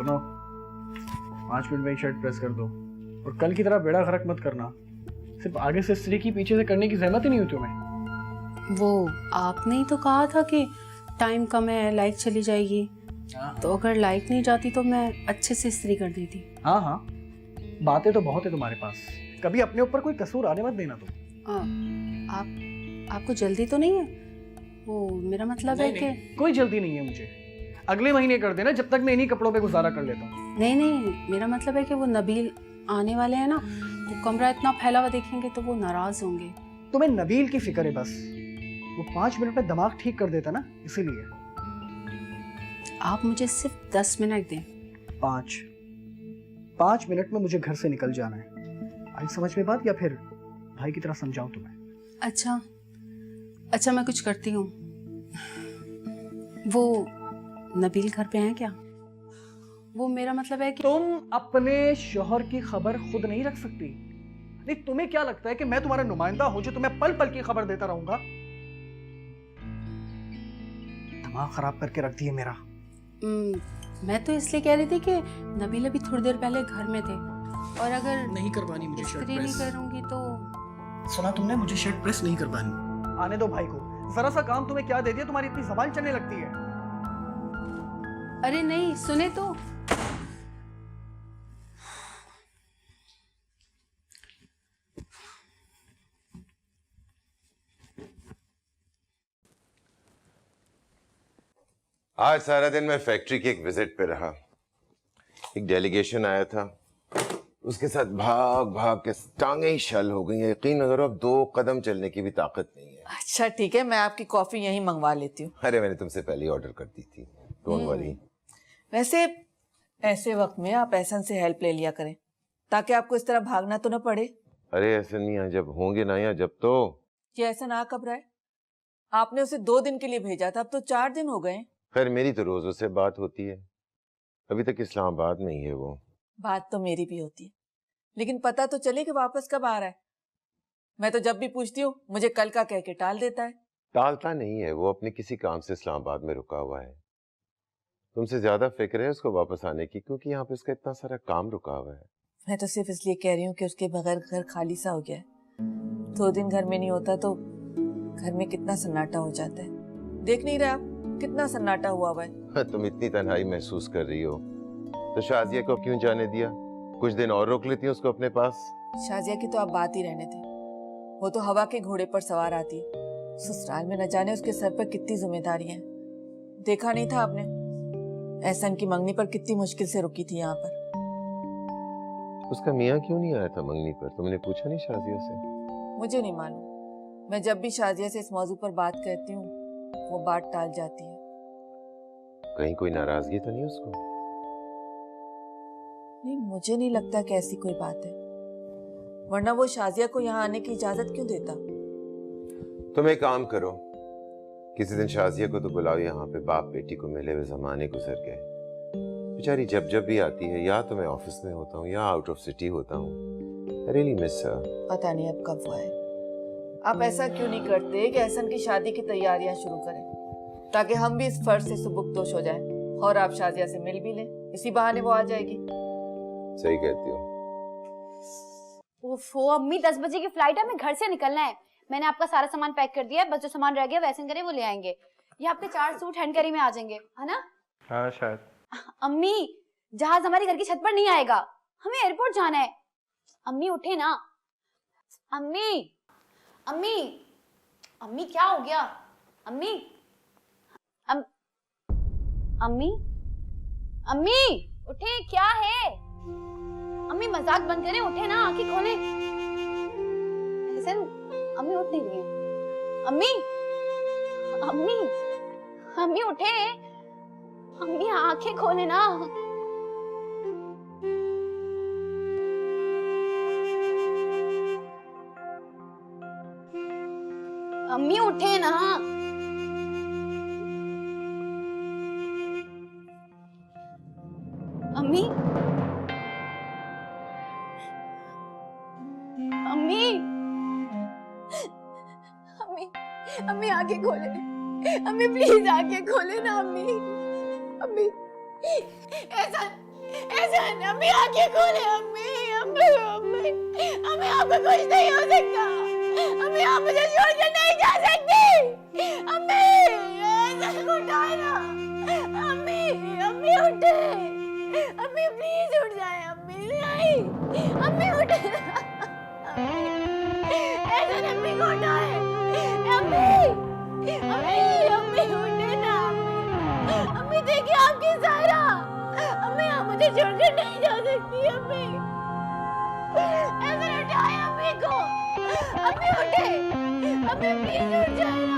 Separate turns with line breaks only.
सुनो, 5 मिनट में ही shirt press कर दो और कल की तरह बेड़ा गर्क मत करना। सिर्फ आगे से इस्त्री की पीछे से करने की जहमत ही नहीं हुई तुम्हें।
वो आपने ही तो कहा था कि टाइम कम है, लाइट चली जाएगी। तो अगर लाइट नहीं जाती तो मैं अच्छे से इस्त्री कर देती।
हाँ हाँ, बातें तो बहुत है तुम्हारे पास, कभी अपने ऊपर कोई कसूर आने मत देना तुम।
आपको जल्दी तो नहीं है? वो मेरा मतलब है कि
कोई जल्दी नहीं है मुझे, अगले महीने कर देना, जब तक मैं इन्हीं कपड़ों पे गुजारा कर लेता हूँ।
नहीं, मेरा मतलब है कि वो नबील आने वाले हैं ना, वो कमरा इतना फैला हुआ देखेंगे तो वो नाराज होंगे।
तुम्हें नबील की फिक्र है बस, वो 5 मिनट में दिमाग ठीक कर देता ना, इसीलिए।
आप मुझे सिर्फ 10 मिनट दें।
5 मिनट में मुझे घर से निकल जाना है। आई समझ में बात, या फिर भाई की तरह समझाऊं तुम्हें?
अच्छा मैं कुछ करती हूँ। वो नबील घर पे हैं क्या? वो मेरा मतलब है कि
तुम अपने शोहर की खबर खुद नहीं रख सकती। नहीं, तुम्हें क्या लगता है कि मैं तुम्हारा नुमाइंदा हूं जो तुम्हें पल पल की खबर देता रहूंगा? दिमाग खराब करके रख दिए मेरा।
मैं तो इसलिए कह रही थी कि नबील अभी थोड़ी देर पहले घर में थे, और अगर
नहीं करवानी मुझे शर्ट
इस्त्री नहीं
प्रेस।
करूंगी तो।
सुना तुमने, मुझे शर्ट प्रेस नहीं करवानी। आने दो भाई को, जरा सा काम तुम्हें क्या दे दिया, तुम्हारी इतनी जबान चलने लगती है।
अरे नहीं, सुने तो।
आज सारा दिन मैं फैक्ट्री के एक विजिट पे रहा। एक डेलीगेशन आया था, उसके साथ भाग भाग के टांगे ही शल हो गई। यकीन न करो, अब 2 कदम चलने की भी ताकत नहीं है।
अच्छा ठीक है, मैं आपकी कॉफी यहीं मंगवा लेती हूँ।
अरे मैंने तुमसे पहले ही ऑर्डर कर दी थी, डोंट वरी।
वैसे ऐसे वक्त में आप एहसन से हेल्प ले लिया करें, ताकि आपको इस तरह भागना तो न पड़े।
अरे ऐसा नहीं है, जब होंगे ना या जब तो।
ये एहसन आ कब रहा है? आपने उसे 2 दिन के लिए भेजा था, अब तो 4 दिन हो गए।
खैर मेरी तो रोज उससे बात होती है, अभी तक इस्लामाबाद में ही है वो।
बात तो मेरी भी होती है, लेकिन पता तो चले कि वापस कब आ रहा है। मैं तो जब भी पूछती हूँ मुझे कल का कह के टाल देता है।
टालता नहीं है, वो अपने किसी काम से इस्लामाबाद में रुका हुआ है। तुमसे ज्यादा फिक्र है उसको वापस आने की, क्योंकि यहाँ पे उसका इतना सारा काम रुका हुआ है।
मैं तो सिर्फ इसलिए कह रही हूँ कि उसके बगैर घर खाली सा हो गया है। 2 दिन घर में नहीं होता तो घर में कितना सन्नाटा हो जाता है। देख नहीं रहे आप कितना सन्नाटा हुआ है।
तुम इतनी तन्हाई महसूस कर रही हो तो शाजिया को क्यों जाने दिया? कुछ दिन और रोक लेती उसको अपने पास। शाजिया
की तो आप बात ही रहने थे, वो तो हवा के घोड़े पर सवार आती है। ससुराल में न जाने उसके सर पर कितनी जिम्मेदारियां हैं। देखा नहीं था आपने एहसन की मंगनी पर कितनी मुश्किल से रुकी थी यहाँ पर।
उसका मियाँ क्यों नहीं आया था मंगनी पर? तुमने पूछा नहीं शाजिया से?
मुझे नहीं मालूम, मैं जब भी शाजिया से इस मौजू पर बात करती हूँ वो बात टाल जाती है।
कहीं कोई नाराजगी तो नहीं उसको?
नहीं, मुझे नहीं लगता कि ऐसी कोई बात है, वरना वो शाजिया को यहाँ आने की इजाजत क्यों देता।
तुम एक काम करो, किसी दिन शाजिया को तो बुलाओ यहाँ पे। बाप बेटी को मिले हुए जमाने गुजर गए। बेचारी जब जब भी आती है, या तो मैं ऑफिस में होता हूँ या आउट ऑफ सिटी होता हूँ। I really miss her।
पता नहीं अब कब वो आए। आप ऐसा क्यों नहीं करते कि एहसन की शादी की तैयारियां शुरू करें, ताकि हम भी इस फर्ज से सुबुकदोश हो जाएं और आप शाजिया से मिल भी लें। इसी बहाने वो आ जाएगी।
सही कहती हो।
ओफो अम्मी, 10 बजे की फ्लाइट है, हमें घर से निकलना है। मैंने आपका सारा सामान पैक कर दिया है, बस जो सामान रह गया वैसे करें वो ले आएंगे। ये आपके 4 सूट हैंड कैरी में आ जाएंगे, है ना?
हाँ शायद।
अम्मी, जहाज हमारे घर की छत पर नहीं आएगा, हमें एयरपोर्ट जाना है। अम्मी उठे ना। अम्मी अम्मी अम्मी क्या हो गया? अम्मी अम्मी अम्मी उठे, क्या है? अम्मी मजाक बंद करें, उठे ना, आंखें खोलें। अम्मी उठ नहीं रही है। अम्मी अम्मी अम्मी उठे, अम्मी आंखें खोले ना। अम्मी उठे ना। अम्मी अम्मी अम्मी अम्मी आंखें खोले। अम्मी प्लीज आंखें खोले ना अम्मी। अम्मी ऐसा एहसान, अम्मी आंखें खोले, अम्मी अम्मी अम्मी अम्मी आपका कुछ नहीं हो सकता, अम्मी आप मुझे छोड़कर नहीं जा सकती, अम्मी एहसान को उठाए ना, अम्मी अम्मी उठे, अम्मी प्लीज उठ जाए, अम्मी नहीं, अम्मी उठे, एहसान अम्मी को उठाए, अम्मी अम्मी अम्मी उठे ना, अम्मी देखिए आपकी सारा, अम्मी आप मुझे छोड़कर नहीं जा सकती, अम्मी ऐसे उठाए अम्मी को, अम्मी उठे, अम्मी प्लीज उठ जाए।